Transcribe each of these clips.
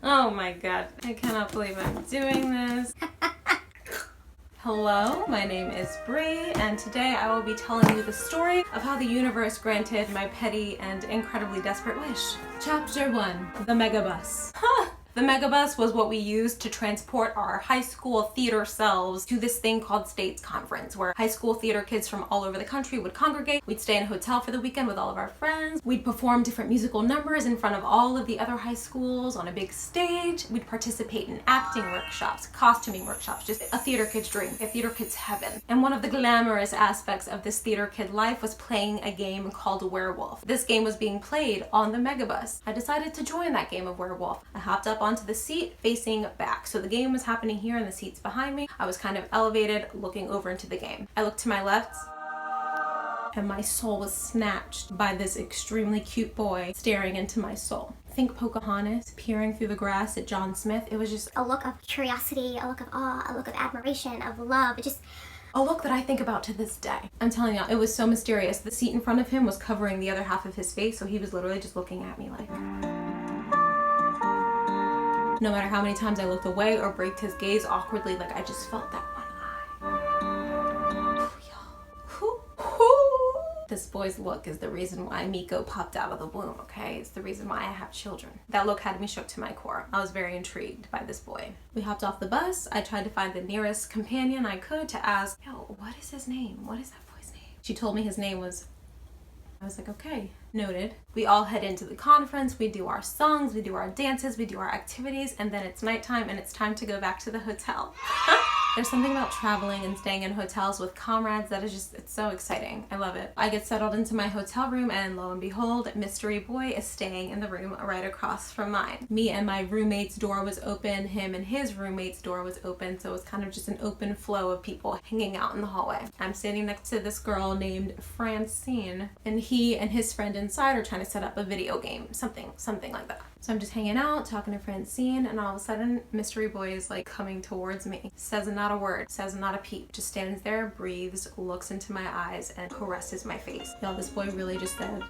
Oh my god, I cannot believe I'm doing this. Hello, my name is Bree, and today I will be telling you the story of how the universe granted my petty and incredibly desperate wish. Chapter 1. The Megabus. The Megabus was what we used to transport our high school theater selves to this thing called States Conference, where high school theater kids from all over the country would congregate. We'd stay in a hotel for the weekend with all of our friends. We'd perform different musical numbers in front of all of the other high schools on a big stage. We'd participate in acting workshops, costuming workshops, just a theater kid's dream, a theater kid's heaven. And one of the glamorous aspects of this theater kid life was playing a game called Werewolf. This game was being played on the Megabus. I decided to join that game of Werewolf. I hopped up onto the seat facing back. So the game was happening here and the seats behind me. I was kind of elevated looking over into the game. I looked to my left and my soul was snatched by this extremely cute boy staring into my soul. Think Pocahontas peering through the grass at John Smith. It was just a look of curiosity, a look of awe, a look of admiration, of love. Just a look that I think about to this day. I'm telling you, it was so mysterious. The seat in front of him was covering the other half of his face, so he was literally just looking at me like. No matter how many times I looked away or braked his gaze awkwardly, like I just felt that one eye. This boy's look is the reason why Miko popped out of the womb, okay? It's the reason why I have children. That look had me shook to my core. I was very intrigued by this boy. We hopped off the bus. I tried to find the nearest companion I could to ask, yo, what is his name? What is that boy's name? She told me his name was... I was like, okay, noted. We all head into the conference, we do our songs, we do our dances, we do our activities, and then it's nighttime and it's time to go back to the hotel. There's something about traveling and staying in hotels with comrades that is just, it's so exciting. I love it. I get settled into my hotel room and lo and behold, Mystery Boy is staying in the room right across from mine. Me and my roommate's door was open, him and his roommate's door was open, so it was kind of just an open flow of people hanging out in the hallway. I'm sitting next to this girl named Francine, and he and his friend inside are trying to set up a video game, something like that. So I'm just hanging out, talking to Francine, and all of a sudden, Mystery Boy is like coming towards me. Says not a word, says not a peep. Just stands there, breathes, looks into my eyes, and caresses my face. Y'all, this boy really just said,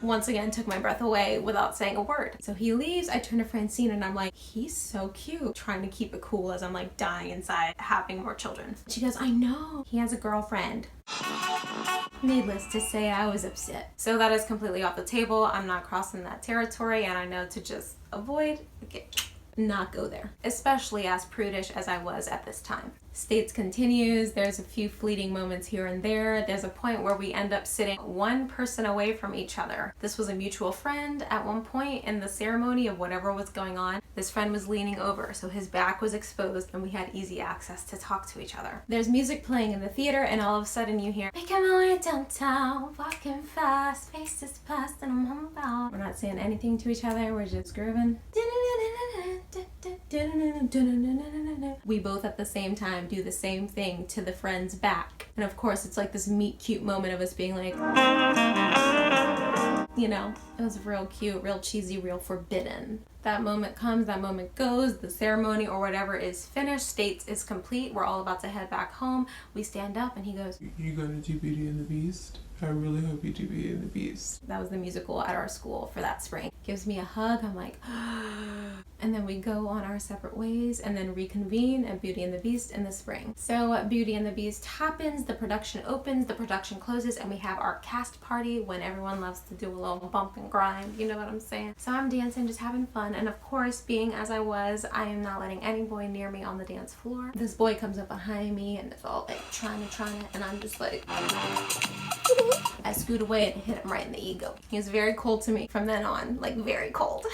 once again took my breath away without saying a word. So he leaves, I turn to Francine and I'm like, he's so cute. Trying to keep it cool as I'm like dying inside, having more children. She goes, I know, he has a girlfriend. Needless to say, I was upset. So that is completely off the table. I'm not crossing that territory and I know to just avoid, not go there. Especially as prudish as I was at this time. States continues, there's a few fleeting moments here and there. There's a point where we end up sitting one person away from each other. This was a mutual friend. At one point in the ceremony of whatever was going on, this friend was leaning over, so his back was exposed and we had easy access to talk to each other. There's music playing in the theater and all of a sudden you hear, making my way downtown, walking fast, faces past and I'm homebound. We're not saying anything to each other, we're just grooving. We both at the same time do the same thing to the friend's back. And of course it's like this meet cute moment of us being like, you know, it was real cute, real cheesy, real forbidden. That moment comes, that moment goes, the ceremony or whatever is finished, States is complete, we're all about to head back home. We stand up and he goes, you gonna do Beauty and the Beast? I really hope you do Beauty and the Beast. That was the musical at our school for that spring. Gives me a hug, I'm like, and then we go on our separate ways and then reconvene at Beauty and the Beast in the spring. So Beauty and the Beast happens, the production opens, the production closes, and we have our cast party when everyone loves to do a little bump and grind, you know what I'm saying? So I'm dancing, just having fun, and of course, being as I was, I am not letting any boy near me on the dance floor. This boy comes up behind me and it's all like trying to, and I'm just like, I scoot away and hit him right in the ego. He was very cold to me from then on, like very cold.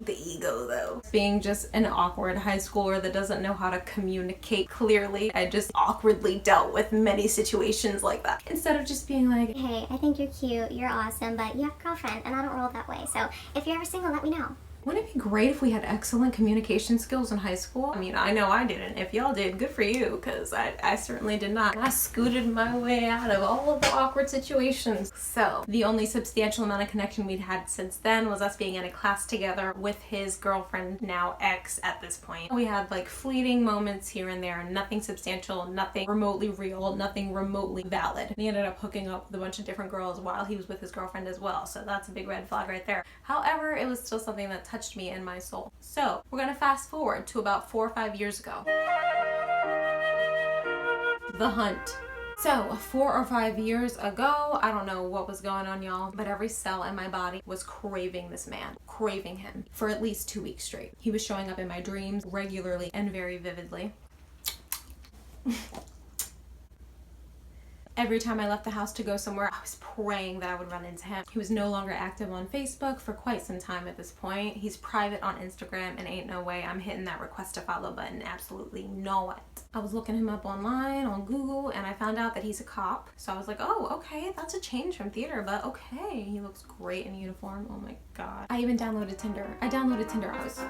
The ego though. Being just an awkward high schooler that doesn't know how to communicate clearly, I just awkwardly dealt with many situations like that. Instead of just being like, hey, I think you're cute, you're awesome, but you have a girlfriend and I don't roll that way. So if you're ever single, let me know. Wouldn't it be great if we had excellent communication skills in high school? I mean, I know I didn't. If y'all did, good for you, because I certainly did not. I scooted my way out of all of the awkward situations. So, the only substantial amount of connection we'd had since then was us being in a class together with his girlfriend, now ex at this point. We had like fleeting moments here and there, nothing substantial, nothing remotely real, nothing remotely valid. He ended up hooking up with a bunch of different girls while he was with his girlfriend as well, so that's a big red flag right there. However, it was still something that touched me in my soul. So we're gonna fast forward to about 4 or 5 years ago. The hunt. So 4 or 5 years ago, I don't know what was going on, y'all, but every cell in my body was craving this man, craving him for at least 2 weeks straight. He was showing up in my dreams regularly and very vividly. Every time I left the house to go somewhere, I was praying that I would run into him. He was no longer active on Facebook for quite some time at this point. He's private on Instagram, and ain't no way I'm hitting that request to follow button. Absolutely not. I was looking him up online on Google, and I found out that he's a cop. So I was like, oh, okay, that's a change from theater, but okay. He looks great in uniform. Oh my God. I even downloaded Tinder. I was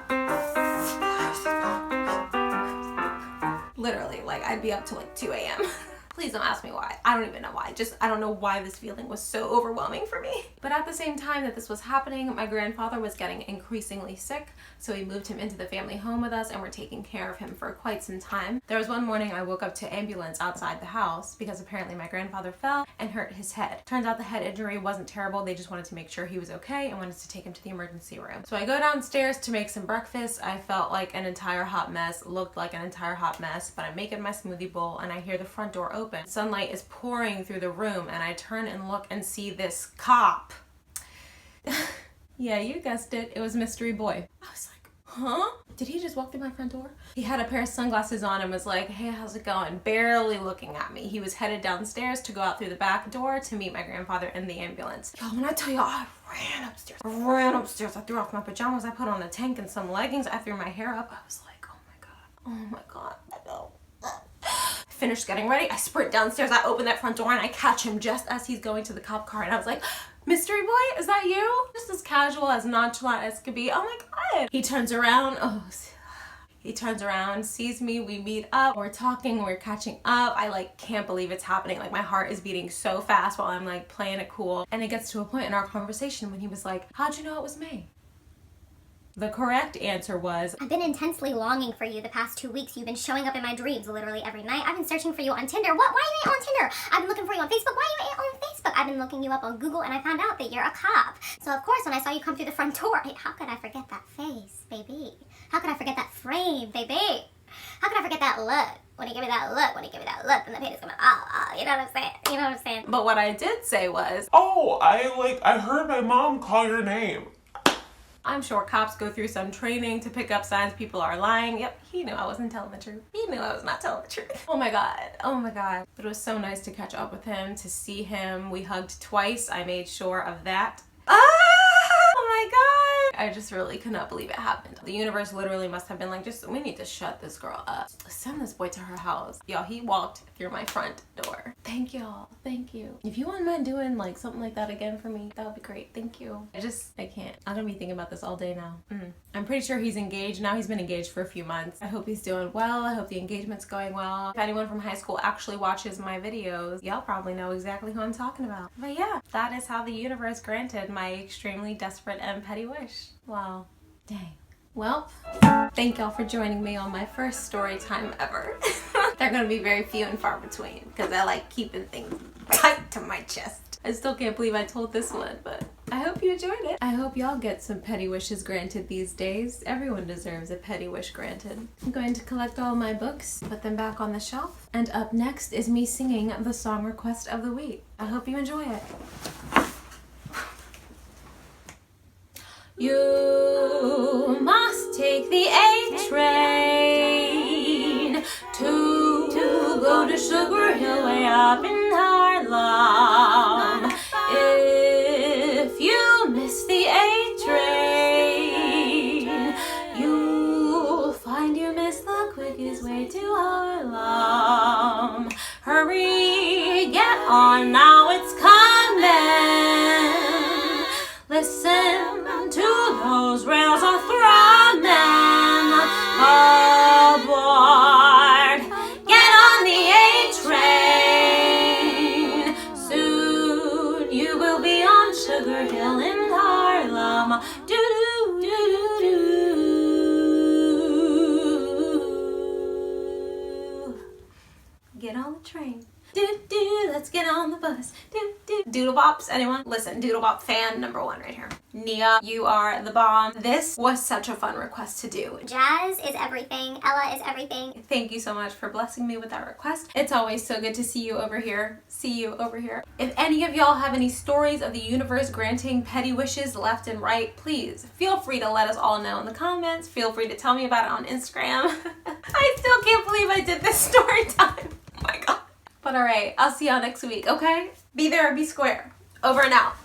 literally, like, I'd be up till like 2 a.m. Please don't ask me why. I don't even know why. I don't know why this feeling was so overwhelming for me. But at the same time that this was happening, my grandfather was getting increasingly sick, so we moved him into the family home with us and were taking care of him for quite some time. There was one morning I woke up to ambulance outside the house because apparently my grandfather fell and hurt his head. Turns out the head injury wasn't terrible. They just wanted to make sure he was okay and wanted to take him to the emergency room. So I go downstairs to make some breakfast. I felt like an entire hot mess, looked like an entire hot mess, but I'm making my smoothie bowl and I hear the front door open. Sunlight is pouring through the room and I turn and look and see this cop. Yeah, you guessed it. It was Mystery Boy. I was like, huh? Did he just walk through my front door? He had a pair of sunglasses on and was like, hey, how's it going? Barely looking at me. He was headed downstairs to go out through the back door to meet my grandfather in the ambulance. Y'all, when I tell y'all, I ran upstairs. I threw off my pajamas. I put on a tank and some leggings. I threw my hair up. I was like, oh my God. Oh my God. I know. Finished getting ready. I sprint downstairs. I open that front door and I catch him just as he's going to the cop car. And I was like, Mystery Boy, is that you? Just as casual, as nonchalant as could be. Oh my God. He turns around. He turns around, sees me, we meet up, we're talking, we're catching up. I like can't believe it's happening. Like my heart is beating so fast while I'm like playing it cool. And it gets to a point in our conversation when he was like, how'd you know it was me? The correct answer was, I've been intensely longing for you the past 2 weeks. You've been showing up in my dreams literally every night. I've been searching for you on Tinder. Why you ain't on Tinder? I've been looking for you on Facebook. Why you ain't on Facebook? I've been looking you up on Google and I found out that you're a cop. So of course when I saw you come through the front door, how could I forget that face, baby? How could I forget that frame, baby? How could I forget that look? When he gave me that look, and the pain is coming, you know what I'm saying? But what I did say was, Oh, I heard my mom call your name. I'm sure cops go through some training to pick up signs people are lying. Yep, he knew I wasn't telling the truth. He knew I was not telling the truth. Oh my God. But it was so nice to catch up with him, to see him. We hugged twice. I made sure of that. Oh my God. I just really could not believe it happened. The universe literally must have been like, we need to shut this girl up. Send this boy to her house. Y'all, he walked through my front door. Thank y'all. Thank you. If you wouldn't mind doing like something like that again for me, that would be great. Thank you. I can't. I'm gonna be thinking about this all day now. I'm pretty sure he's engaged now. He's been engaged for a few months. I hope he's doing well. I hope the engagement's going well. If anyone from high school actually watches my videos, y'all probably know exactly who I'm talking about. But yeah, that is how the universe granted my extremely desperate and petty wish. Wow. Dang. Well, thank y'all for joining me on my first story time ever. They're gonna be very few and far between because I like keeping things tight to my chest. I still can't believe I told this one, but I hope you enjoyed it. I hope y'all get some petty wishes granted these days. Everyone deserves a petty wish granted. I'm going to collect all my books, put them back on the shelf, and up next is me singing the song request of the week. I hope you enjoy it. You must take the A train to go to Sugar Hill way up in Harlem. If you miss the A train, you'll find you missed the quickest way to Harlem. Hurry, get on now, it's coming. Listen to those rails are Sugar Hill in Harlem. Do do do do do. Get on the train. Do do, let's get on the bus. Do do. Doodle bops, anyone? Listen, doodle bop fan number 1 right here. Nia, you are the bomb. This was such a fun request to do. Jazz is everything. Ella is everything. Thank you so much for blessing me with that request. It's always so good to see you over here. See you over here. If any of y'all have any stories of the universe granting petty wishes left and right, please feel free to let us all know in the comments. Feel free to tell me about it on Instagram. I still can't believe I did this story time. Oh my god. But alright, I'll see y'all next week, okay? Be there or be square. Over and out.